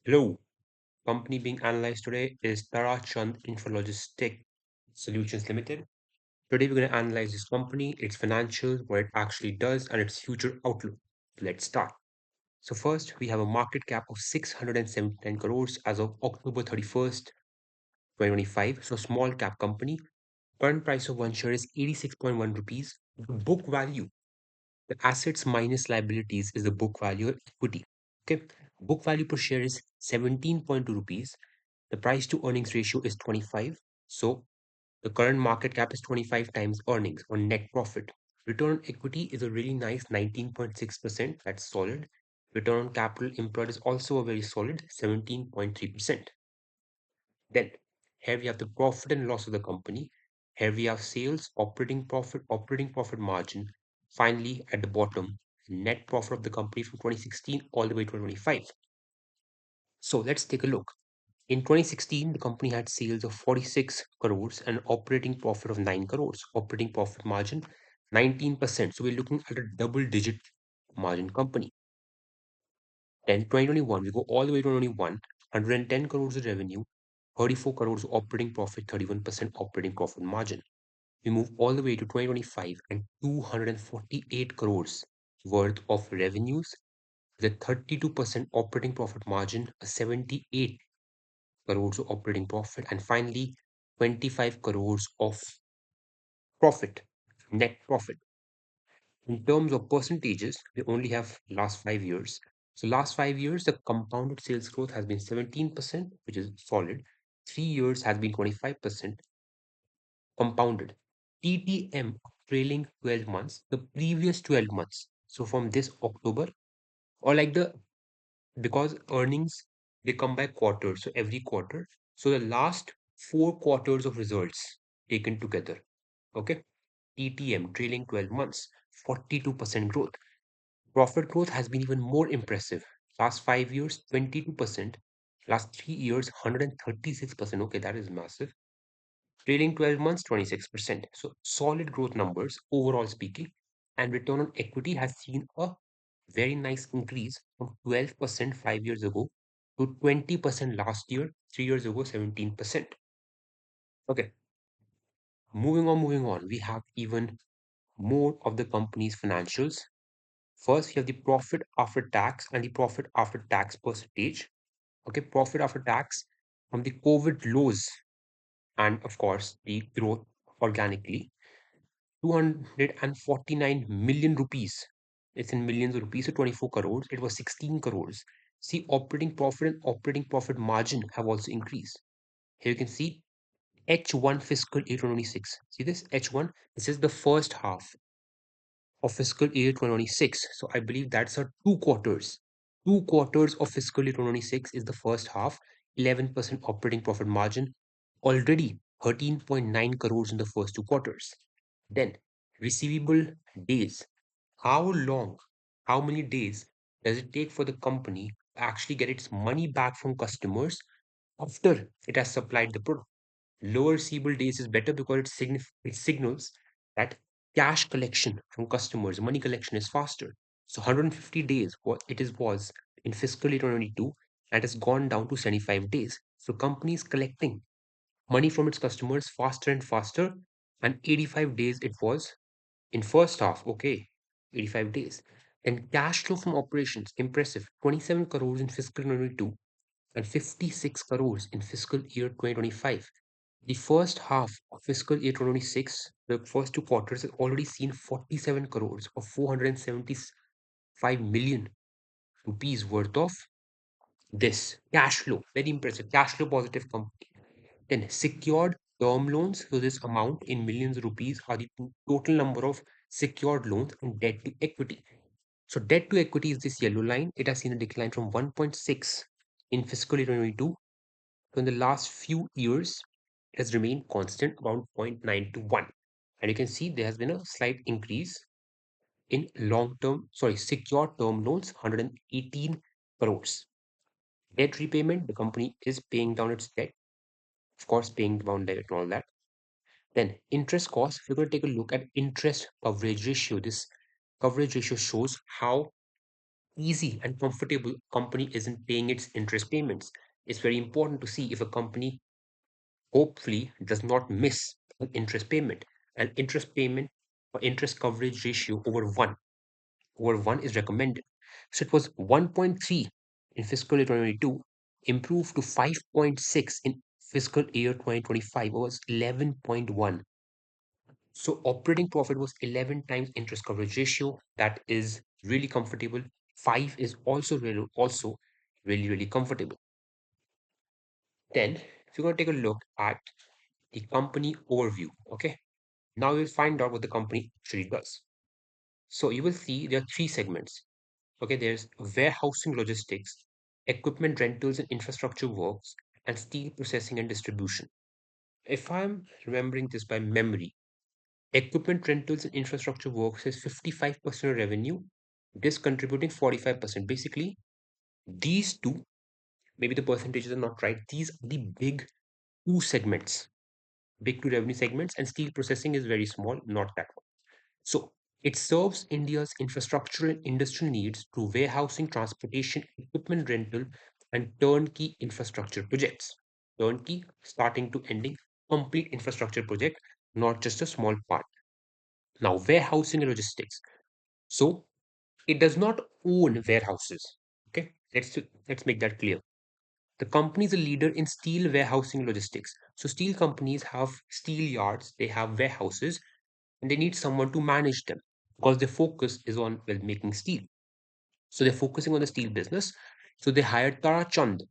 Hello. Company being analyzed today is Chand Infralogistics Solutions Limited. Today we're going to analyze this company, its financials, what it actually does, and its future outlook. Let's start. So first, we have a market cap of 679 crores as of October 31st, 2025. So small cap company. Current price of one share is 86.1 rupees. The book value, the assets minus liabilities is the book value of equity. Okay. Book value per share is 17.2 rupees. The price to earnings ratio is 25. So the current market cap is 25 times earnings or net profit. Return on equity is a really nice 19.6%. That's solid. Return on capital employed is also a very solid 17.3%. Then here we have the profit and loss of the company. Here we have sales, operating profit margin. Finally, at the bottom, net profit of the company from 2016 all the way to 2025. So let's take a look. In 2016, the company had sales of 46 crores and operating profit of 9 crores. Operating profit margin 19%. So we're looking at a double digit margin company. Then 2021, we go all the way to 2021, 110 crores of revenue, 34 crores operating profit, 31% operating profit margin. We move all the way to 2025 and 248 crores worth of revenues with a 32% operating profit margin, a 78 crores of operating profit, and finally 25 crores of profit, net profit. In terms of percentages, we only have last 5 years. So last 5 years, the compounded sales growth has been 17%, which is solid. 3 years has been 25% compounded. TTM trailing 12 months, the previous 12 months. So from this October, or like the because earnings they come by quarter, so every quarter. So the last 4 quarters of results taken together. Okay. TTM trailing 12 months, 42% growth. Profit growth has been even more impressive. Last 5 years, 22%. Last 3 years, 136%. Okay, that is massive. Trailing 12 months, 26%. So solid growth numbers, overall speaking. And return on equity has seen a very nice increase from 12% 5 years ago to 20% last year, 3 years ago, 17%. Okay, moving on. We have even more of the company's financials. First, you have the profit after tax and the profit after tax percentage. Okay, profit after tax from the COVID lows and, of course, the growth organically. 249 million rupees. It's in millions of rupees, so 24 crores. It was 16 crores. See, operating profit and operating profit margin have also increased. Here you can see H1 fiscal year 2026. See this H1? This is the first half of fiscal year 2026. So I believe that's a 2 quarters. 2 quarters of fiscal year 2026 is the first half, 11% operating profit margin, already 13.9 crores in the first 2 quarters. Then receivable days. How long, how many days does it take for the company to actually get its money back from customers after it has supplied the product? Lower receivable days is better because it signals that cash collection from customers, money collection is faster. So 150 days what was in fiscal year 2022 and has gone down to 75 days. So companies collecting money from its customers faster and faster, and 85 days it was in first half. Okay, 85 days. Then cash flow from operations, impressive, 27 crores in fiscal 2022 and 56 crores in fiscal year 2025. The first half of fiscal year 2026, the first 2 quarters, has already seen 47 crores or 475 million rupees worth of this cash flow. Very impressive. Cash flow positive company. Then secured term loans. So this amount in millions of rupees are the total number of secured loans and debt to equity. So debt to equity is this yellow line. It has seen a decline from 1.6 in fiscal year 2022. So in the last few years, it has remained constant around zero point 0.9 to 1. And you can see there has been a slight increase in secured term loans, 118 crores. Debt repayment, the company is paying down its debt, of course, paying down debt and all that. Then interest costs, we're going to take a look at interest coverage ratio. This coverage ratio shows how easy and comfortable company isn't paying its interest payments. It's very important to see if a company hopefully does not miss an interest payment. An interest payment or interest coverage ratio over 1 is recommended. So it was 1.3 in fiscal year 2022, improved to 5.6 in fiscal year 2025, was 11.1. So operating profit was 11 times interest coverage ratio. That is really comfortable. 5 is also really, really comfortable. Then, if you're going to take a look at the company overview, okay, now you'll find out what the company actually does. So you will see there are three segments. Okay, there's warehousing logistics, equipment rentals and infrastructure works, and steel processing and distribution. If I'm remembering this by memory, equipment rentals and infrastructure works is 55% of revenue, this contributing 45%. Basically, these two, maybe the percentages are not right, these are the two segments, big two revenue segments, and steel processing is very small, not that one. So it serves India's infrastructural and industrial needs through warehousing, transportation, equipment rental, and turnkey infrastructure projects. Turnkey, starting to ending, complete infrastructure project, not just a small part. Now, warehousing and logistics. So it does not own warehouses. Okay, let's make that clear. The company is a leader in steel warehousing logistics. So steel companies have steel yards, they have warehouses, and they need someone to manage them because their focus is on well making steel. So they're focusing on the steel business. So they hired Tara Chand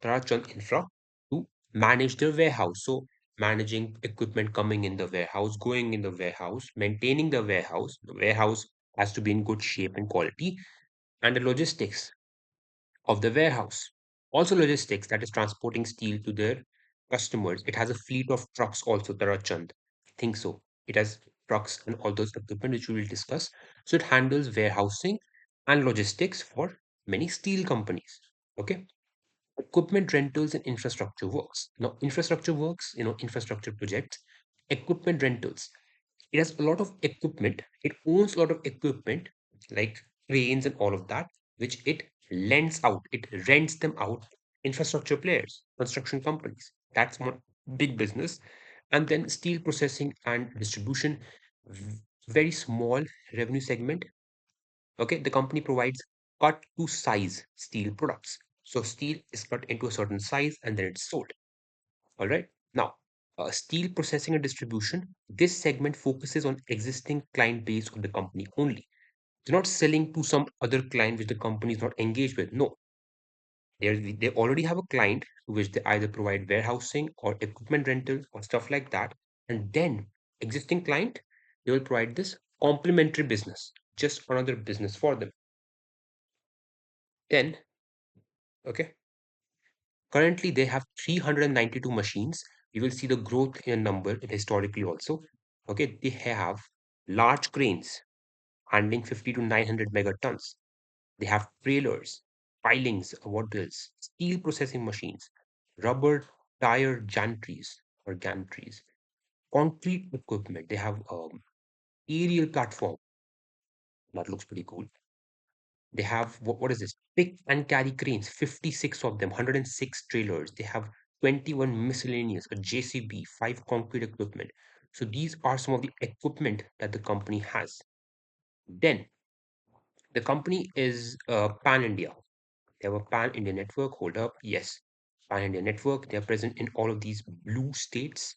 Infra to manage their warehouse. So managing equipment coming in the warehouse, going in the warehouse, maintaining the warehouse. The warehouse has to be in good shape and quality, and the logistics of the warehouse. Also logistics that is transporting steel to their customers. It has a fleet of trucks also, Tarachand. I think so. It has trucks and all those equipment which we will discuss. So it handles warehousing and logistics for many steel companies. Okay. Equipment rentals and infrastructure works. Now, infrastructure works, infrastructure projects, equipment rentals. It has a lot of equipment. It owns a lot of equipment like cranes and all of that, which it lends out. It rents them out. Infrastructure players, construction companies. That's one big business. And then steel processing and distribution, very small revenue segment. Okay, the company provides cut to size steel products. So steel is cut into a certain size and then it's sold. All right. Now, steel processing and distribution. This segment focuses on existing client base of the company only. They're not selling to some other client which the company is not engaged with. No, they already have a client to which they either provide warehousing or equipment rental or stuff like that. And then existing client, they will provide this complementary business, just another business for them. Then, okay, currently they have 392 machines. You will see the growth in number historically also. Okay, they have large cranes handling 50 to 900 megatons. They have trailers, pilings, what else? Steel processing machines, rubber tire gantries, concrete equipment. They have aerial platform that looks pretty cool. They have what is this? Pick and carry cranes, 56 of them, 106 trailers. They have 21 miscellaneous, a JCB, 5 concrete equipment. So these are some of the equipment that the company has. Then the company is pan India. They have a pan India network. Hold up, yes, pan India network. They are present in all of these blue states.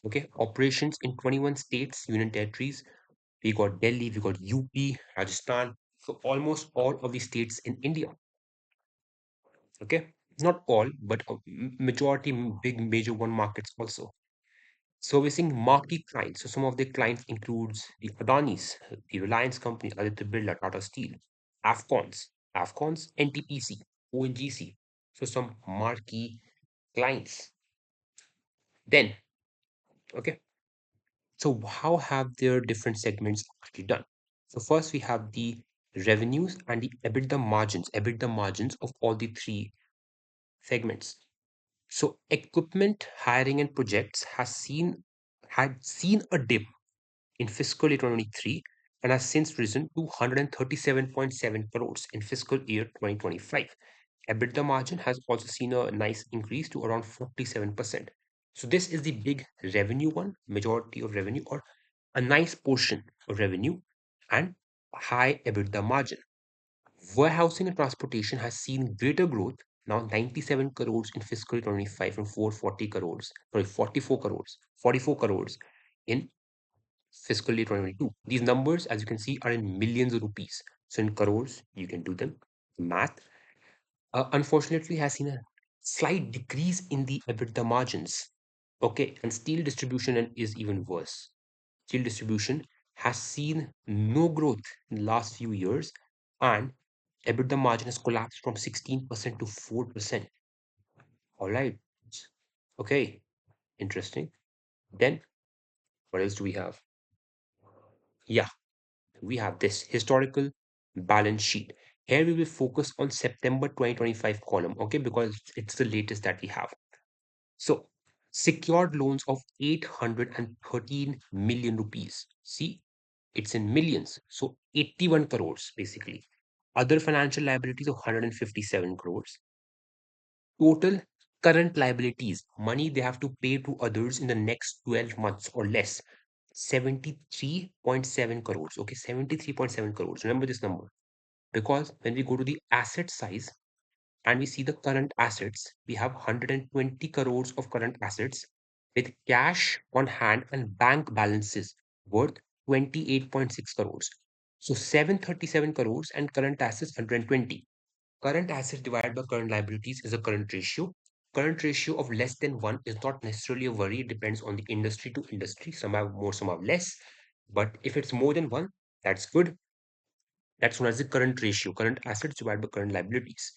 Okay, operations in 21 states, union territories. We got Delhi, we got UP, Rajasthan. So almost all of the states in India. Okay, not all, but a majority big major one markets also. Servicing marquee clients. So some of the clients includes the Adanis, the Reliance Company, Aditya Birla, Tata Steel, Afcons, NTPC, ONGC. So some marquee clients. Then, okay, so how have their different segments actually done? So first we have the revenues and the EBITDA margins of all the three segments. So equipment hiring and projects had seen a dip in fiscal year 2023. and has since risen to 137.7 crores in fiscal year 2025. EBITDA margin has also seen a nice increase to around 47%. So this is the big revenue one, majority of revenue, or a nice portion of revenue, and high EBITDA margin. Warehousing and transportation has seen greater growth, now 97 crores in fiscal 25 from 440 crores, sorry, 44 crores in fiscal year 2022. These numbers, as you can see, are in millions of rupees. So in crores, you can do them. Math, unfortunately, has seen a slight decrease in the EBITDA margins. Okay, and steel distribution is even worse. Steel distribution has seen no growth in the last few years, and EBITDA margin has collapsed from 16% to 4%. All right. Okay, interesting. Then what else do we have? Yeah, we have this historical balance sheet. Here we will focus on September 2025 column, okay, because it's the latest that we have. So, secured loans of 813 million rupees. See, it's in millions. So, 81 crores basically. Other financial liabilities of 157 crores. Total current liabilities, money they have to pay to others in the next 12 months or less. 73.7 crores. Okay, 73.7 crores. Remember this number. Because when we go to the asset size, and we see the current assets, we have 120 crores of current assets with cash on hand and bank balances worth 28.6 crores. So 737 crores and current assets 120. Current assets divided by current liabilities is a current ratio. Current ratio of less than 1 is not necessarily a worry. It depends on the industry to industry. Some have more, some have less. But if it's more than 1, that's good. That's known as the current ratio, current assets divided by current liabilities.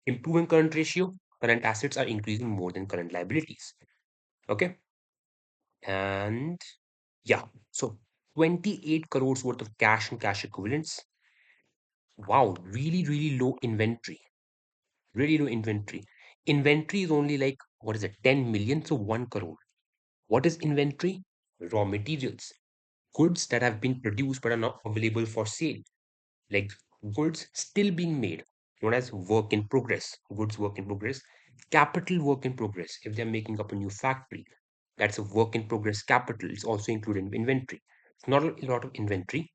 Improving current ratio, current assets are increasing more than current liabilities. Okay. And yeah, so 28 crores worth of cash and cash equivalents. Wow, really, really low inventory. Really low inventory. Inventory is only like, what is it, 10 million? So 1 crore. What is inventory? Raw materials. Goods that have been produced but are not available for sale. Like goods still being made, known as work in progress, goods work in progress, capital work in progress. If they're making up a new factory, that's a work in progress capital. It's also included in inventory. It's not a lot of inventory.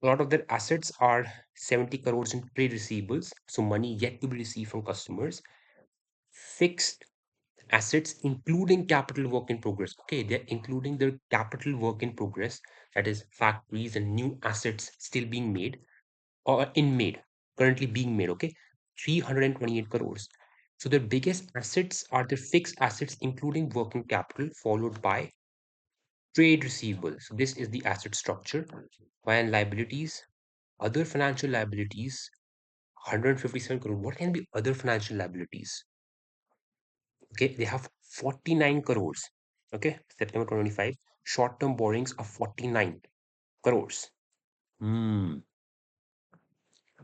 A lot of their assets are 70 crores in trade receivables, so money yet to be received from customers. Fixed assets, including capital work in progress. Okay, they're including their capital work in progress, that is factories and new assets still being made or in made, currently being made, okay? 328 crores. So the biggest assets are the fixed assets, including working capital, followed by trade receivables. So this is the asset structure. While liabilities, other financial liabilities, 157 crore. What can be other financial liabilities? Okay, they have 49 crores. Okay, September 2025. Short-term borrowings are 49 crores. Hmm.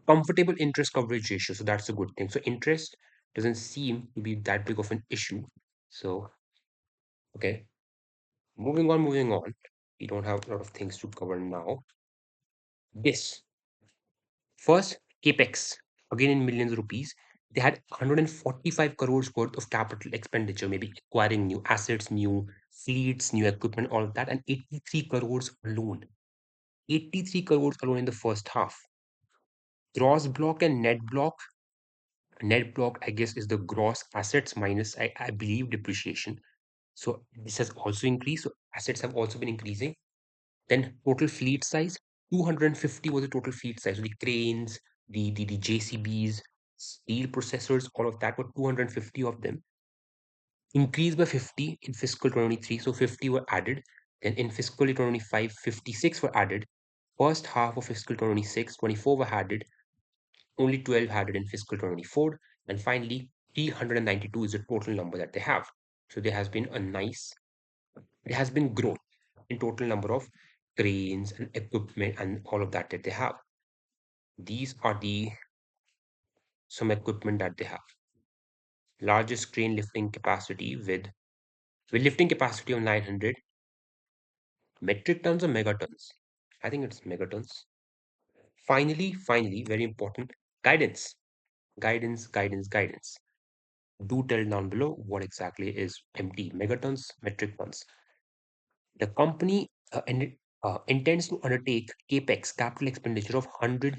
Comfortable interest coverage ratio. So that's a good thing. So interest doesn't seem to be that big of an issue. So, okay, moving on, moving on. We don't have a lot of things to cover now. This first, capex, again in millions of rupees. They had 145 crores worth of capital expenditure, maybe acquiring new assets, new fleets, new equipment, all of that, and 83 crores alone. 83 crores alone in the first half. Gross block and net block. Net block, I guess, is the gross assets minus, I believe, depreciation. So this has also increased. So assets have also been increasing. Then total fleet size, 250 was the total fleet size. So the cranes, the JCBs, steel processors, all of that were 250 of them. Increased by 50 in fiscal 23. So 50 were added. Then in fiscal 25, 56 were added. First half of fiscal 26, 24 were added. Only 12 had it in fiscal 24. And finally, 392 is the total number that they have. So there has been a nice, there has been growth in total number of cranes and equipment and all of that that they have. These are the some equipment that they have. Largest crane lifting capacity with lifting capacity of 900 metric tons or megatons. I think it's megatons. Finally, very important, guidance. Guidance. Do tell down below what exactly is MT, megatons, metric tons. The company intends to undertake capex, capital expenditure of 1,000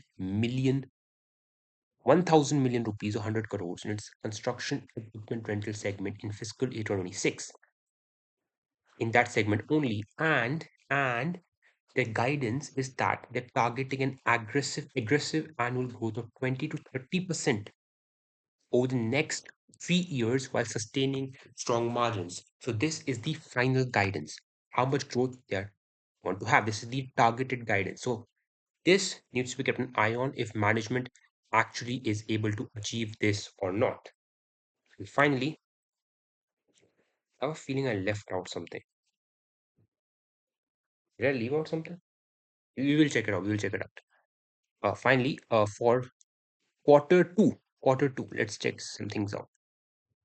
million rupees or 100 crores in its construction equipment rental segment in fiscal year 2026. In that segment only, and their guidance is that they're targeting an aggressive annual growth of 20 to 30% over the next 3 years while sustaining strong margins. So this is the final guidance. How much growth they want to have. This is the targeted guidance. So this needs to be kept an eye on if management actually is able to achieve this or not. And finally, I have a feeling I left out something. Did I leave out something? We will check it out. We will check it out. Finally, for quarter two, let's check some things out.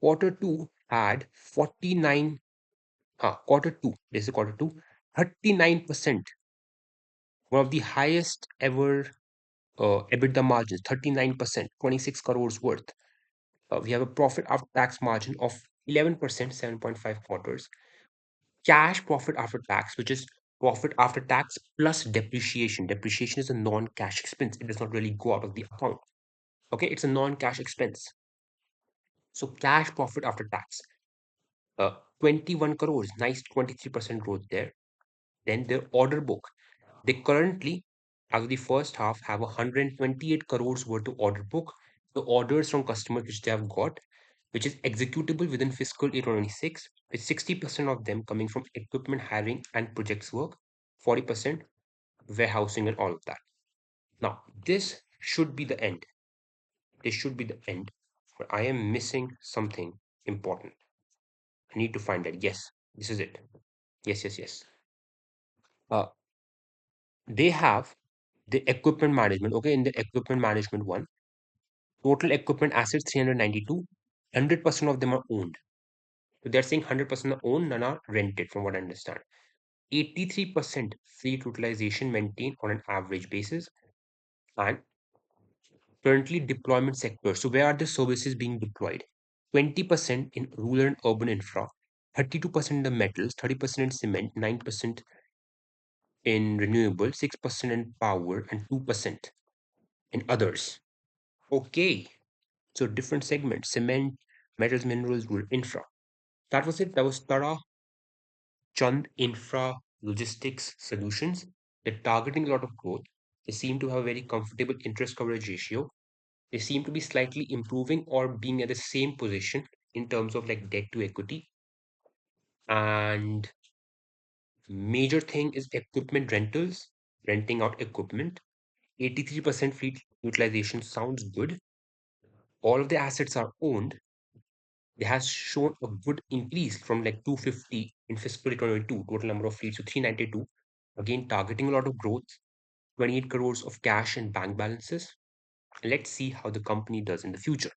Quarter two had 49, quarter two, this is quarter two, 39%, one of the highest ever EBITDA margins, 39%, 26 crores worth. We have a profit after tax margin of 11%, 7.5 quarters. Cash profit after tax, which is profit after tax plus depreciation. Depreciation is a non-cash expense. It does not really go out of the account. Okay, it's a non-cash expense. So cash profit after tax, 21 crores, nice 23% growth there. Then their order book. They currently, as of the first half, have 128 crores worth of order book. The orders from customers which they have got, which is executable within fiscal year 26, with 60% of them coming from equipment hiring and projects work, 40% warehousing and all of that. Now, this should be the end. This should be the end. But I am missing something important. I need to find that. Yes, this is it. Yes. Uh, they have the equipment management. Okay, in the equipment management one, total equipment assets 392, 100% of them are owned. So they're saying 100% are owned, none are rented, from what I understand. 83% fleet utilization maintained on an average basis, and currently deployment sector. So where are the services being deployed? 20% in rural and urban infra, 32% in the metals, 30% in cement, 9% in renewable, 6% in power, and 2% in others. Okay, so different segments: cement, metals, minerals, rural infra. That was it. That was Tara Chand Infra Logistics Solutions. They're targeting a lot of growth. They seem to have a very comfortable interest coverage ratio. They seem to be slightly improving or being at the same position in terms of like debt to equity. And major thing is equipment rentals, renting out equipment. 83% fleet utilization sounds good. All of the assets are owned. They has shown a good increase from like 250 in fiscal 2022, total number of fleets to 392. Again, targeting a lot of growth, 28 crores of cash and bank balances. Let's see how the company does in the future.